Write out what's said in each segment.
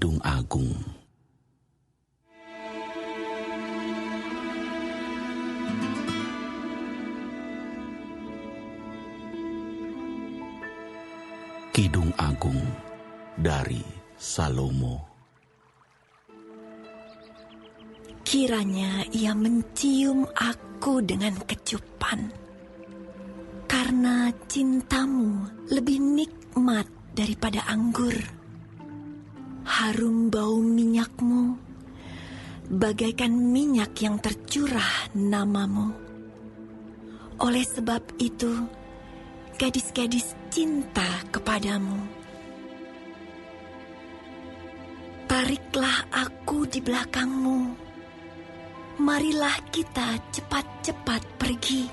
Kidung Agung. Kidung Agung dari Salomo. Kiranya ia mencium aku dengan kecupan, karena cintamu lebih nikmat daripada anggur. Harum bau minyakmu, bagaikan minyak yang tercurah namamu. Oleh sebab itu, gadis-gadis cinta kepadamu. Tariklah aku di belakangmu. Marilah kita cepat-cepat pergi.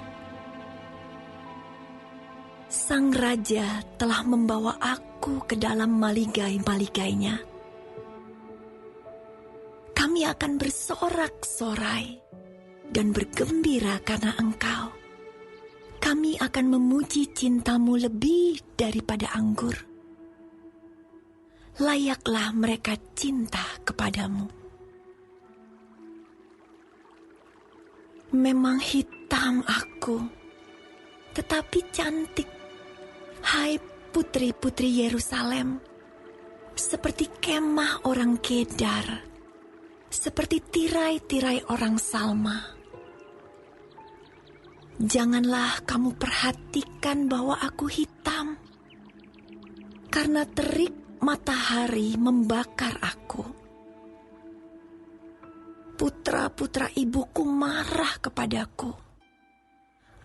Sang Raja telah membawa aku ke dalam maligai-maligainya. Kami akan bersorak-sorai dan bergembira karena Engkau. Kami akan memuji cintamu lebih daripada anggur. Layaklah mereka cinta kepadamu. Memang hitam aku, tetapi cantik. Hai putri-putri Yerusalem, seperti kemah orang Kedar, seperti tirai-tirai orang Salma. Janganlah kamu perhatikan bahwa aku hitam, karena terik matahari membakar aku. Putra-putra ibuku marah kepadaku.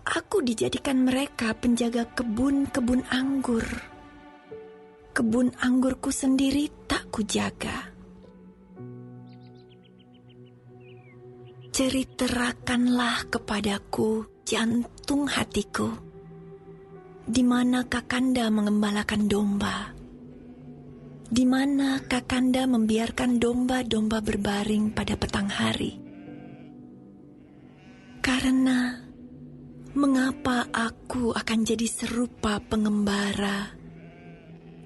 Aku dijadikan mereka penjaga kebun-kebun anggur. Kebun anggurku sendiri tak kujaga. Ceritakanlah kepadaku jantung hatiku, di mana Kakanda mengembalakan domba, di mana Kakanda membiarkan domba-domba berbaring pada petang hari. Karena mengapa aku akan jadi serupa pengembara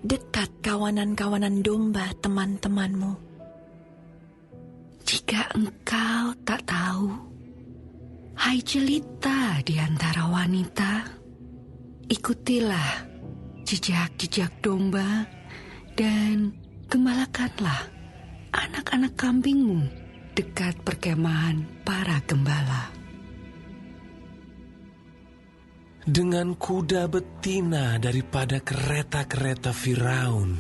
dekat kawanan-kawanan domba teman-temanmu? Jika engkau tak tahu, hai jelita di antara wanita, ikutilah jejak-jejak domba dan gembalakanlah anak-anak kambingmu dekat perkemahan para gembala. Dengan kuda betina daripada kereta-kereta Firaun,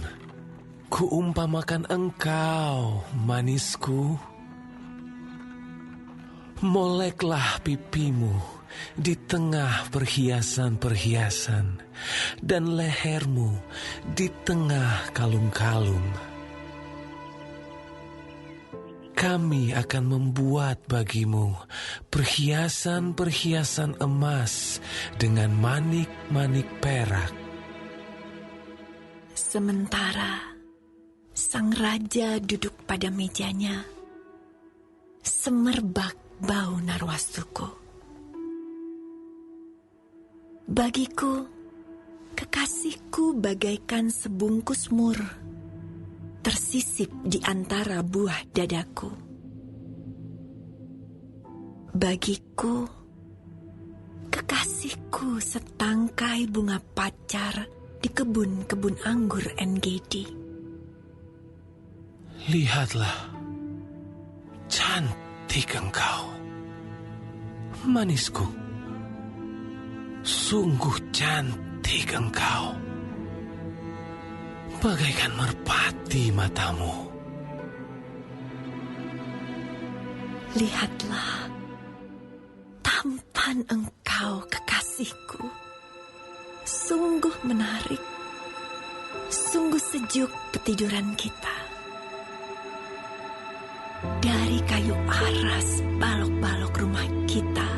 kuumpamakan engkau, manisku. Moleklah pipimu di tengah perhiasan-perhiasan, dan lehermu di tengah kalung-kalung. Kami akan membuat bagimu perhiasan-perhiasan emas dengan manik-manik perak. Sementara sang raja duduk pada mejanya, semerbak bau narwastuku. Bagiku, kekasihku bagaikan sebungkus mur, tersisip di antara buah dadaku. Bagiku, kekasihku setangkai bunga pacar di kebun-kebun anggur En-Gedi. Lihatlah, cantik engkau, manisku. Sungguh cantik engkau, bagaikan merpati matamu. Lihatlah, tampan engkau kekasihku. Sungguh menarik, sungguh sejuk petiduran kita. Dari kayu aras balok-balok rumah kita,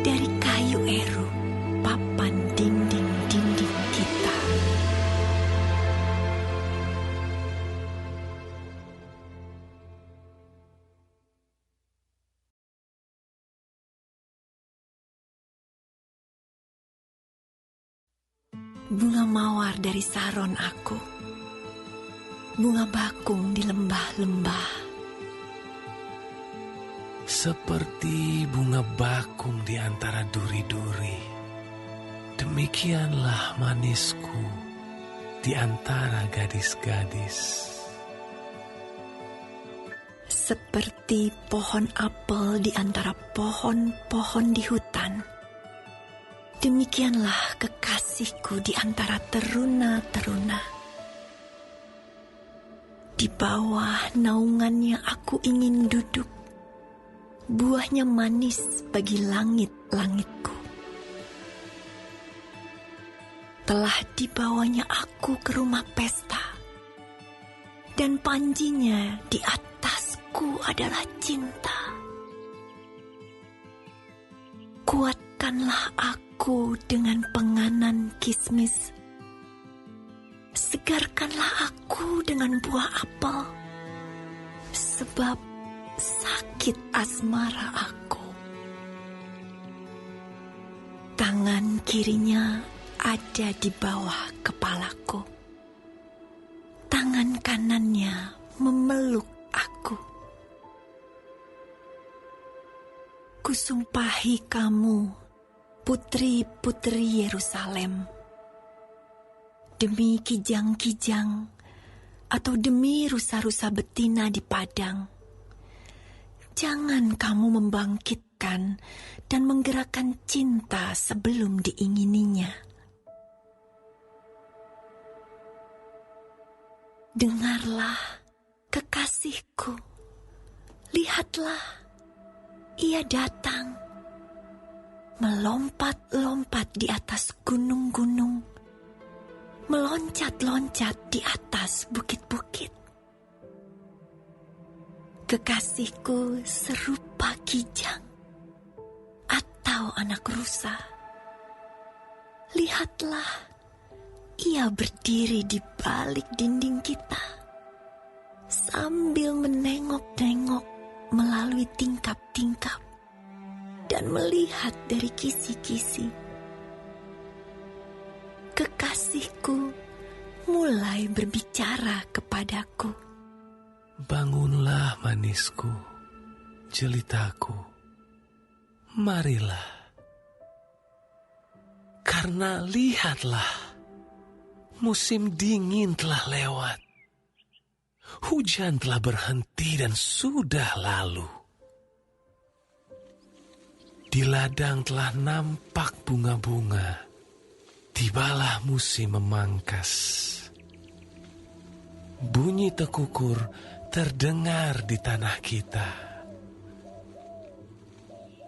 dari kayu eru papan dinding-dinding kita. Bunga mawar dari Saron aku, bunga bakung di lembah-lembah. Seperti bunga bakung di antara duri-duri, demikianlah manisku di antara gadis-gadis. Seperti pohon apel di antara pohon-pohon di hutan, demikianlah kekasihku di antara teruna-teruna. Di bawah naungannya aku ingin duduk, buahnya manis bagi langit-langitku. Telah dibawanya aku ke rumah pesta, dan panjinya di atasku adalah cinta. Kuatkanlah aku dengan penganan kismis, segarkanlah aku dengan buah apel, sebab sakit asmara aku. Tangan kirinya ada di bawah kepalaku, tangan kanannya memeluk aku. Kusumpahi kamu, putri-putri Yerusalem, demi kijang-kijang atau demi rusa-rusa betina di padang, jangan kamu membangkitkan dan menggerakkan cinta sebelum diingininya. Dengarlah, kekasihku, lihatlah, ia datang, melompat-lompat di atas gunung-gunung, meloncat-loncat di atas bukit-bukit. Kekasihku serupa kijang atau anak rusa. Lihatlah, ia berdiri di balik dinding kita, sambil menengok-nengok melalui tingkap-tingkap dan melihat dari kisi-kisi. Kekasihku mulai berbicara kepadaku. Bangunlah manisku, jelitaku, marilah. Karena lihatlah, musim dingin telah lewat. Hujan telah berhenti dan sudah lalu. Di ladang telah nampak bunga-bunga. Tibalah musim memangkas. Bunyi tekukur terdengar di tanah kita.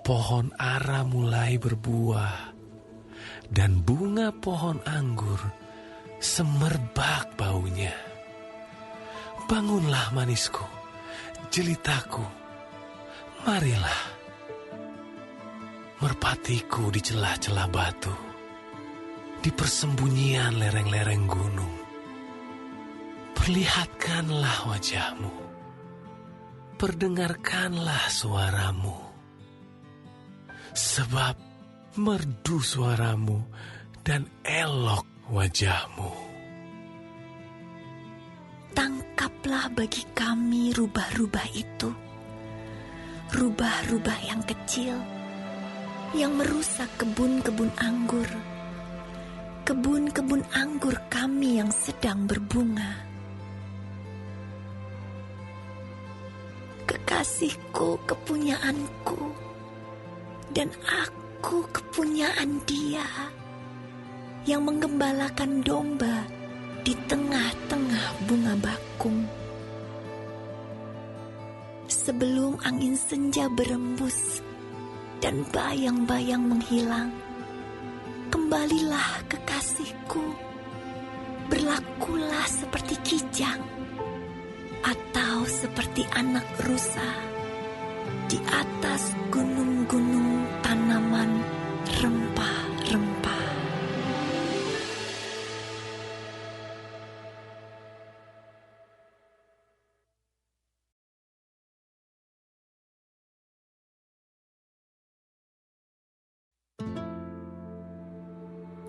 Pohon ara mulai berbuah, dan bunga pohon anggur semerbak baunya. Bangunlah manisku, jelitaku, marilah. Merpatiku di celah-celah batu, di persembunyian lereng-lereng gunung. Perlihatkanlah wajahmu, perdengarkanlah suaramu. Sebab merdu suaramu dan elok wajahmu. Tangkaplah bagi kami rubah-rubah itu, rubah-rubah yang kecil, yang merusak kebun-kebun anggur, kebun-kebun anggur kami yang sedang berbunga. Kekasihku kepunyaanku, dan aku kepunyaan dia, yang menggembalakan domba di tengah-tengah bunga bakung. Sebelum angin senja berembus dan bayang-bayang menghilang, kembalilah kekasihku, berlakulah seperti kijang atau seperti anak rusa di atas gunung-gunung tanaman rempah-rempah.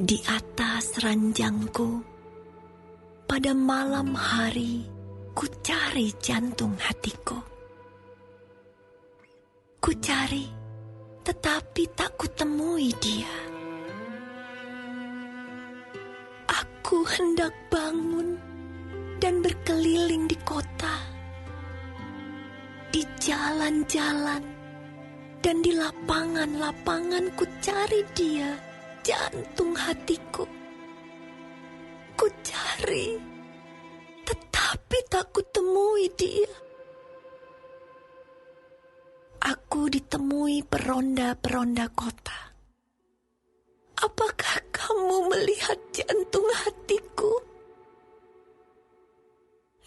Di atas ranjangku, pada malam hari, ku cari jantung hatiku. Ku cari, tetapi tak kutemui dia. Aku hendak bangun dan berkeliling di kota, di jalan-jalan, dan di lapangan-lapangan ku cari dia, jantung hatiku. Ku cari, tetapi tak kutemui dia. Aku ditemui peronda-peronda kota. Apakah kamu melihat jantung hatiku?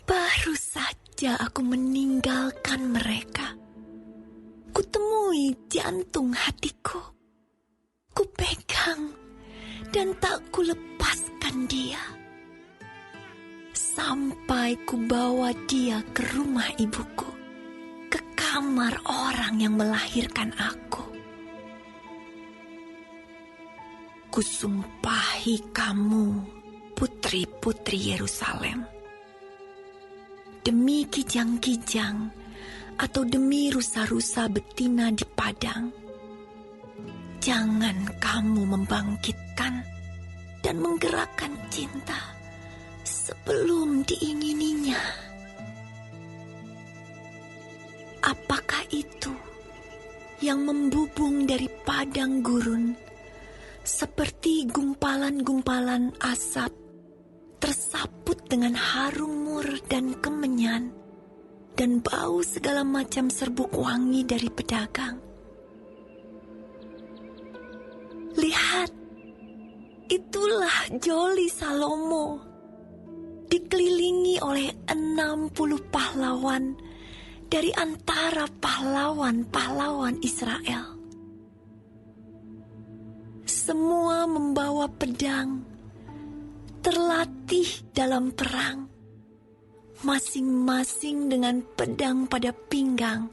Baru saja aku meninggalkan mereka. Kutemui jantung hatiku. Kupegang dan tak kulepaskan dia. Sampai kubawa dia ke rumah ibuku, ke kamar orang yang melahirkan aku. Kusumpahi kamu, putri-putri Yerusalem, demi kijang-kijang atau demi rusa-rusa betina di padang, jangan kamu membangkitkan dan menggerakkan cinta sebelum diingininya. Apakah itu yang membubung dari padang gurun seperti gumpalan-gumpalan asap tersaput dengan harum mur dan kemenyan dan bau segala macam serbuk wangi dari pedagang? Lihat, itulah Joli Salomo, dikelilingi oleh 60 pahlawan dari antara pahlawan-pahlawan Israel. Semua membawa pedang, terlatih dalam perang, masing-masing dengan pedang pada pinggang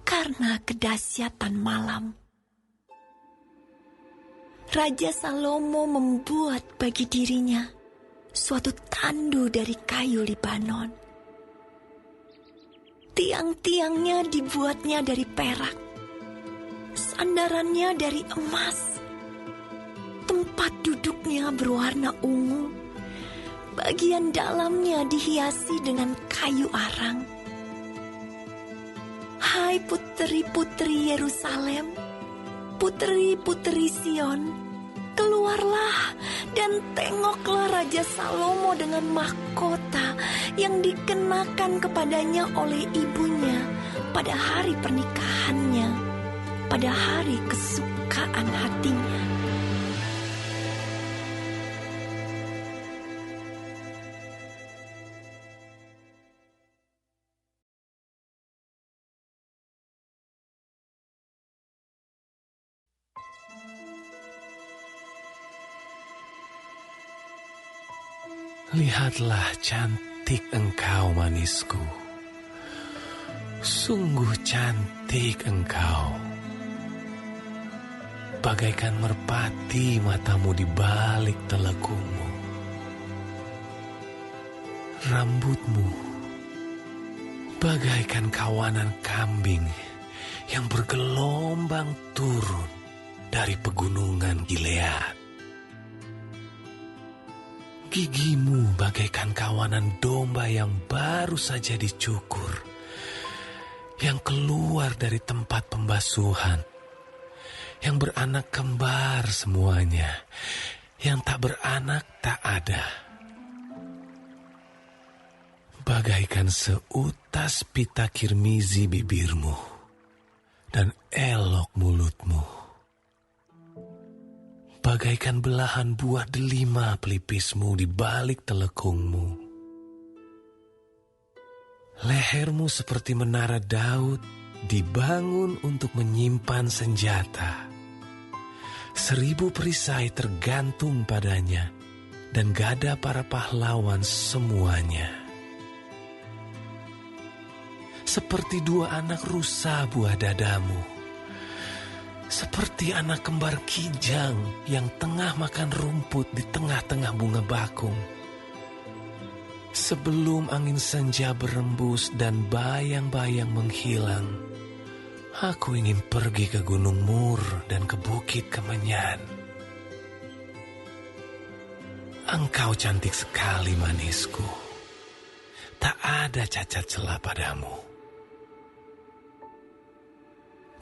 karena kedahsyatan malam. Raja Salomo membuat bagi dirinya suatu tandu dari kayu Libanon. Tiang-tiangnya dibuatnya dari perak, sandarannya dari emas, tempat duduknya berwarna ungu, bagian dalamnya dihiasi dengan kayu arang. Hai putri-putri Yerusalem, putri-putri Sion, keluarlah dan tengoklah Raja Salomo dengan mahkota yang dikenakan kepadanya oleh ibunya pada hari pernikahannya, pada hari kesukaan hatinya. Lihatlah cantik engkau manisku, sungguh cantik engkau. Bagaikan merpati matamu di balik telekungmu. Rambutmu bagaikan kawanan kambing yang bergelombang turun dari pegunungan Gilead. Gigimu bagaikan kawanan domba yang baru saja dicukur, yang keluar dari tempat pembasuhan, yang beranak kembar semuanya, yang tak beranak tak ada. Bagaikan seutas pita kirmizi bibirmu dan elok mulutmu. Bagaikan belahan buah delima pelipismu di balik telekungmu. Lehermu seperti menara Daud dibangun untuk menyimpan senjata. 1000 perisai tergantung padanya dan gada para pahlawan semuanya. Seperti 2 anak rusa buah dadamu. Seperti anak kembar kijang yang tengah makan rumput di tengah-tengah bunga bakung. Sebelum angin senja berembus dan bayang-bayang menghilang, aku ingin pergi ke Gunung Mur dan ke Bukit Kemenyan. Engkau cantik sekali, manisku. Tak ada cacat celah padamu.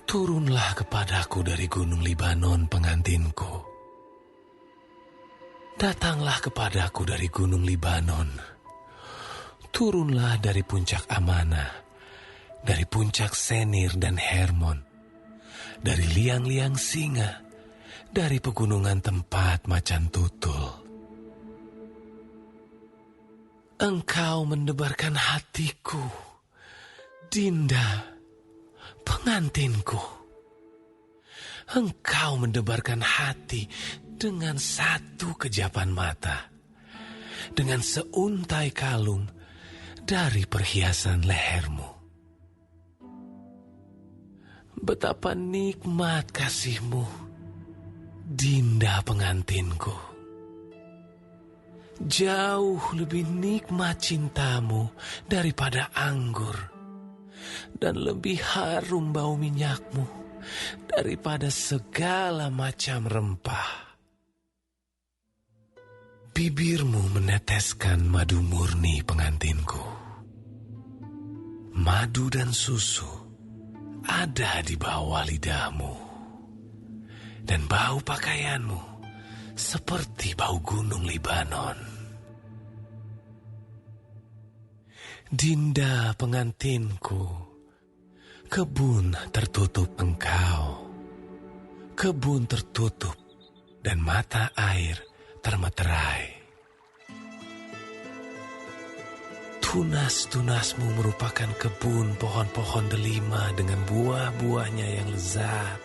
Turunlah kepadaku dari Gunung Libanon, pengantinku. Datanglah kepadaku dari Gunung Libanon. Turunlah dari puncak Amanah, dari puncak Senir dan Hermon, dari liang-liang Singa, dari pegunungan tempat macan tutul. Engkau mendebarkan hatiku, Dinda, pengantinku. Engkau mendebarkan hati dengan satu kejapan mata, dengan seuntai kalung dari perhiasan lehermu. Betapa nikmat kasihmu, Dinda pengantinku. Jauh lebih nikmat cintamu daripada anggur, dan lebih harum bau minyakmu daripada segala macam rempah. Bibirmu meneteskan madu murni, pengantinku. Madu dan susu ada di bawah lidahmu, dan bau pakaianmu seperti bau gunung Libanon. Dinda pengantinku, kebun tertutup engkau. Kebun tertutup dan mata air termeterai. Tunas-tunasmu merupakan kebun pohon-pohon delima dengan buah-buahnya yang lezat.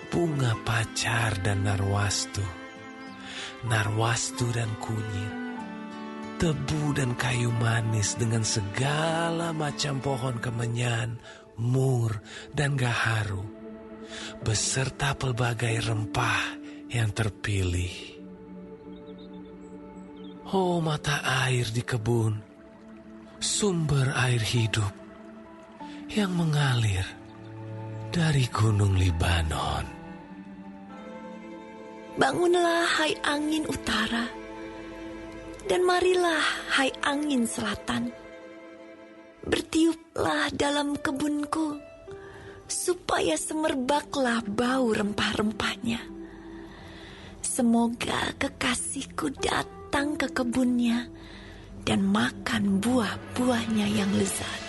Bunga pacar dan narwastu dan kunyit, tebu dan kayu manis dengan segala macam pohon kemenyan, mur dan gaharu, beserta pelbagai rempah yang terpilih. Oh, mata air di kebun, sumber air hidup yang mengalir dari Gunung Libanon. Bangunlah, hai angin utara, dan marilah, hai angin selatan. Bertiuplah dalam kebunku, supaya semerbaklah bau rempah-rempahnya. Semoga kekasihku datang ke kebunnya dan makan buah-buahnya yang lezat.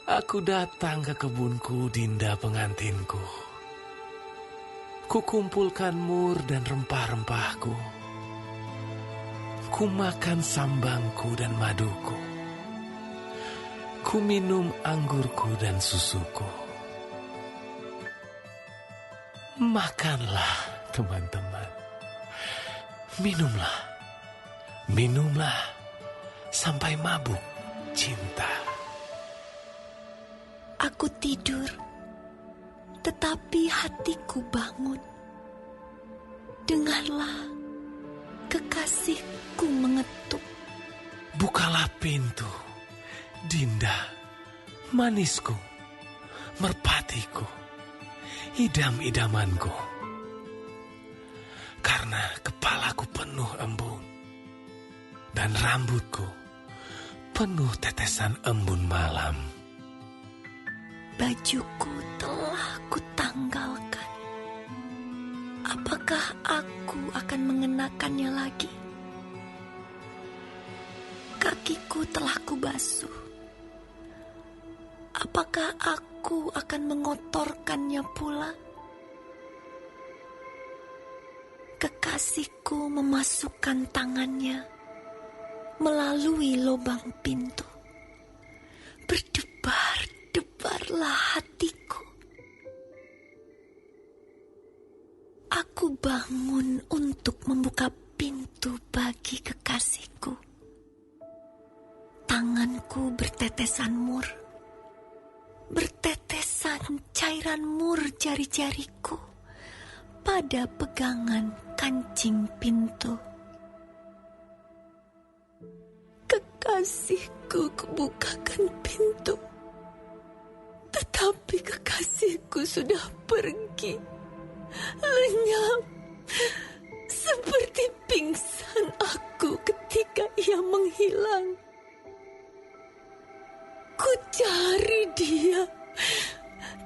Aku datang ke kebunku, Dinda pengantinku. Kukumpulkan mur dan rempah-rempahku. Ku makan sambangku dan maduku. Ku minum anggurku dan susuku. Makanlah, teman-teman. Minumlah. Minumlah sampai mabuk cinta. Aku tidur, tetapi hatiku bangun. Dengarlah, kekasihku mengetuk. Bukalah pintu, Dinda, manisku, merpatiku, idam-idamanku. Karena kepalaku penuh embun, dan rambutku penuh tetesan embun malam. Bajuku telah kutanggalkan. Apakah aku akan mengenakannya lagi? Kakiku telah kubasuh. Apakah aku akan mengotorkannya pula? Kekasihku memasukkan tangannya melalui lubang pintu. Berdebar-debarlah hatiku. Aku bangun untuk membuka pintu bagi kekasihku. Tanganku bertetesan mur, bertetesan cairan mur jari-jariku pada pegangan kancing pintu. Kekasihku, kubukakan pintu, tetapi kekasihku sudah pergi, lenyap, seperti pingsan aku ketika ia menghilang. Ku cari dia,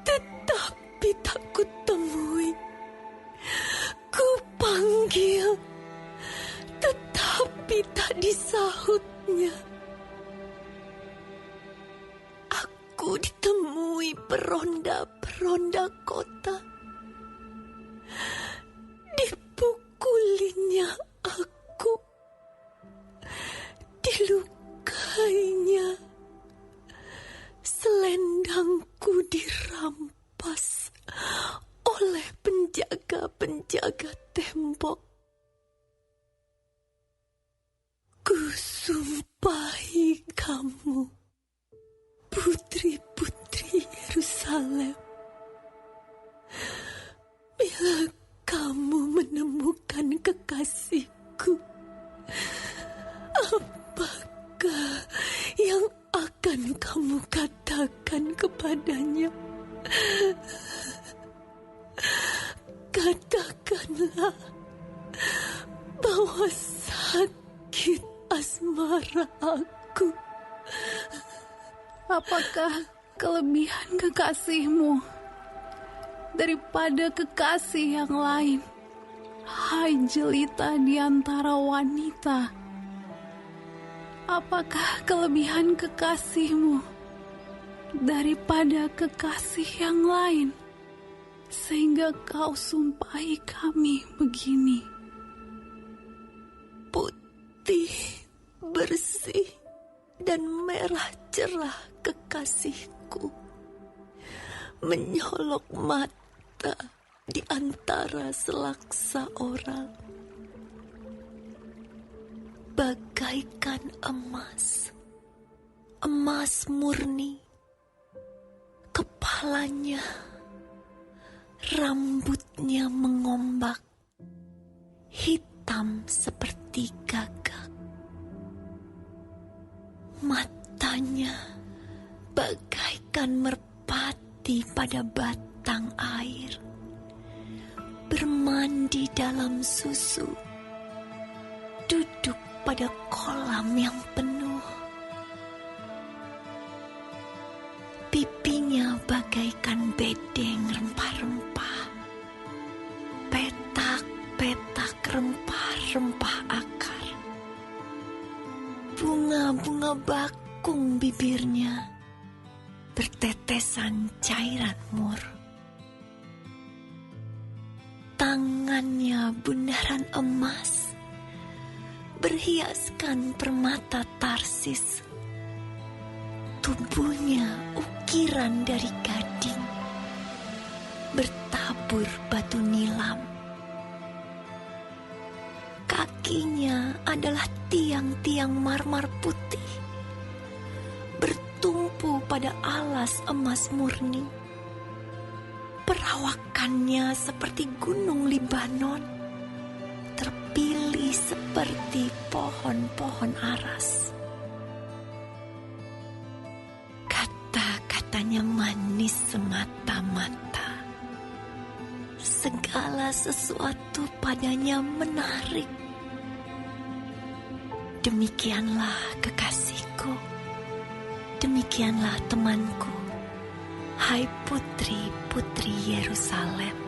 tetapi tak kutemui. Ku panggil, tetapi tak disahutnya. Aku ditemui peronda-peronda kota. Dipukulinya aku, dilukainya. Selendangku dirampas oleh penjaga-penjaga tembok. Kusumpahi kamu, putri-putri Yerusalem, bila kamu menemukan kekasihku, apakah yang akan kamu katakan kepadanya? Katakanlah bahwa sakit asmara aku. Apakah kelebihan kekasihmu daripada kekasih yang lain, hai jelita di antara wanita? Apakah kelebihan kekasihmu daripada kekasih yang lain, sehingga kau sumpahi kami begini? Putih, bersih, dan merah cerah kekasihku, menyolok mata di antara selaksa orang. Bagaikan emas, emas murni, kepalanya, rambutnya mengombak, hitam seperti gagak. Matanya bagaikan merpati pada batang air, bermandi dalam susu, duduk pada kolam yang penuh. Pipinya bagaikan bedeng rempah-rempah, petak-petak rempah-rempah akar. Bunga-bunga bakung bibirnya, bertetesan cairan mur. Tangannya bundaran emas, berhiaskan permata Tarsis. Tubuhnya ukiran dari gading, bertabur batu nilam. Kakinya adalah tiang-tiang marmer putih, bertumpu pada alas emas murni. Perawakannya seperti gunung Libanon, terpilih seperti pohon-pohon aras. Kata-katanya manis semata-mata. Segala sesuatu padanya menarik. Demikianlah kekasihku, demikianlah temanku, hai putri-putri Yerusalem.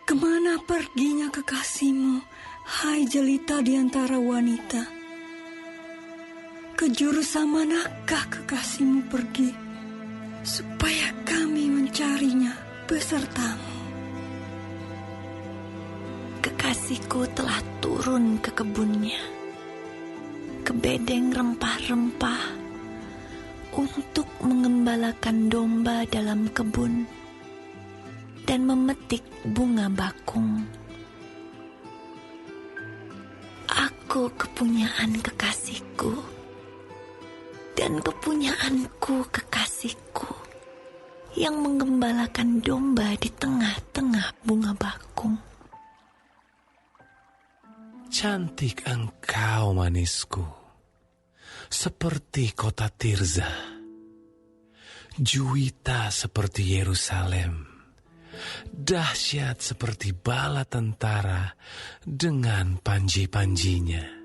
Kemana perginya kekasihmu, hai jelita di antara wanita? Ke jurusan manakah kekasihmu pergi, supaya kami mencarinya besertamu? Kekasihku telah turun ke kebunnya, ke bedeng rempah-rempah untuk mengembalakan domba dalam kebun dan memetik bunga bakung. Aku kepunyaan kekasihku, dan kepunyaanku kekasihku yang menggembalakan domba di tengah-tengah bunga bakung. Cantik engkau manisku, seperti kota Tirza, juwita seperti Yerusalem, dahsyat seperti bala tentara dengan panji-panjinya.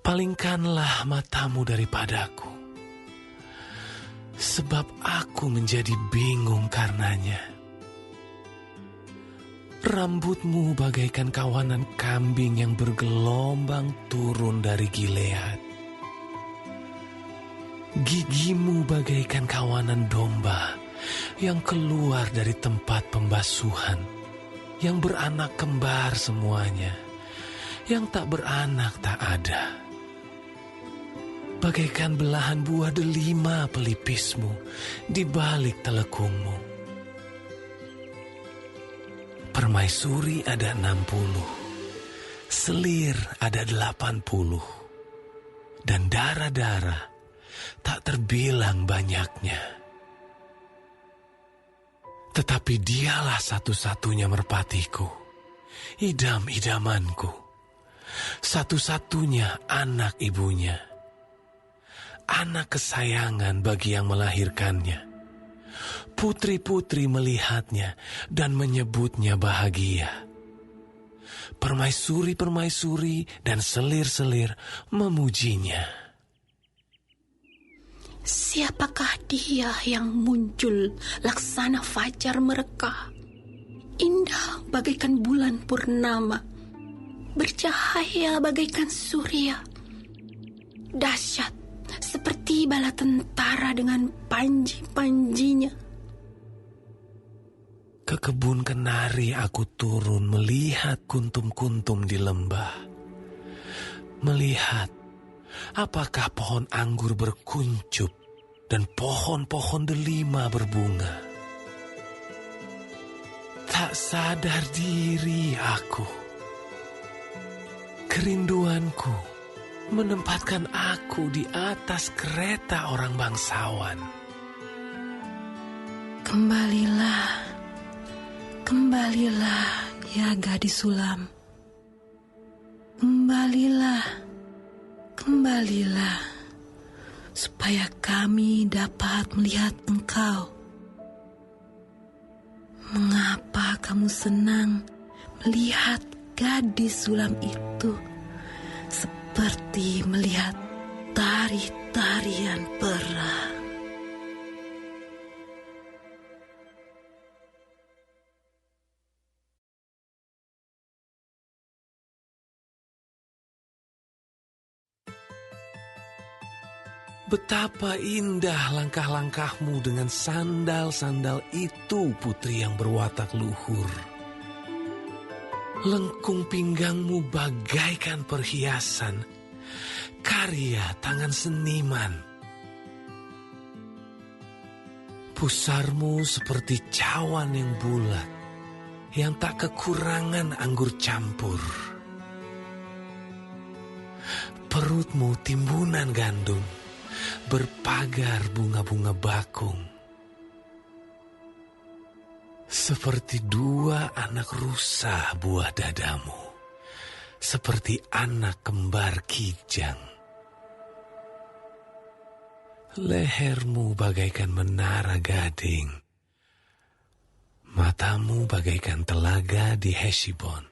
Palingkanlah matamu daripadaku, sebab aku menjadi bingung karenanya. Rambutmu bagaikan kawanan kambing yang bergelombang turun dari Gilead. Gigimu bagaikan kawanan domba yang keluar dari tempat pembasuhan, yang beranak kembar semuanya, yang tak beranak tak ada. Bagaikan belahan buah delima pelipismu di balik telekungmu. Permaisuri ada 60, selir ada 80, dan darah-darah tak terbilang banyaknya. Tetapi dialah satu-satunya merpatiku, idam-idamanku, satu-satunya anak ibunya, anak kesayangan bagi yang melahirkannya. Putri-putri melihatnya dan menyebutnya bahagia. Permaisuri-permaisuri dan selir-selir memujinya. Siapakah dia yang muncul laksana fajar mereka? Indah bagaikan bulan purnama, bercahaya bagaikan surya. Dahsyat seperti bala tentara dengan panji-panjinya. Ke kebun kenari aku turun melihat kuntum-kuntum di lembah. Melihat apakah pohon anggur berkuncup dan pohon-pohon delima berbunga. Tak sadar diri aku. Kerinduanku menempatkan aku di atas kereta orang bangsawan. Kembalilah ya gadis sulam. Kembalilah, supaya kami dapat melihat engkau. Mengapa kamu senang melihat gadis sulam itu, seperti melihat tari-tarian perang? Betapa indah langkah-langkahmu dengan sandal-sandal itu, putri yang berwatak luhur. Lengkung pinggangmu bagaikan perhiasan, karya tangan seniman. Pusarmu seperti cawan yang bulat, yang tak kekurangan anggur campur. Perutmu timbunan gandum, berpagar bunga-bunga bakung. Seperti dua anak rusa buah dadamu, seperti anak kembar kijang. Lehermu bagaikan menara gading, matamu bagaikan telaga di Heshibon,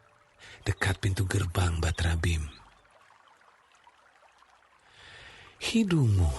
dekat pintu gerbang Batrabim. Hidungmu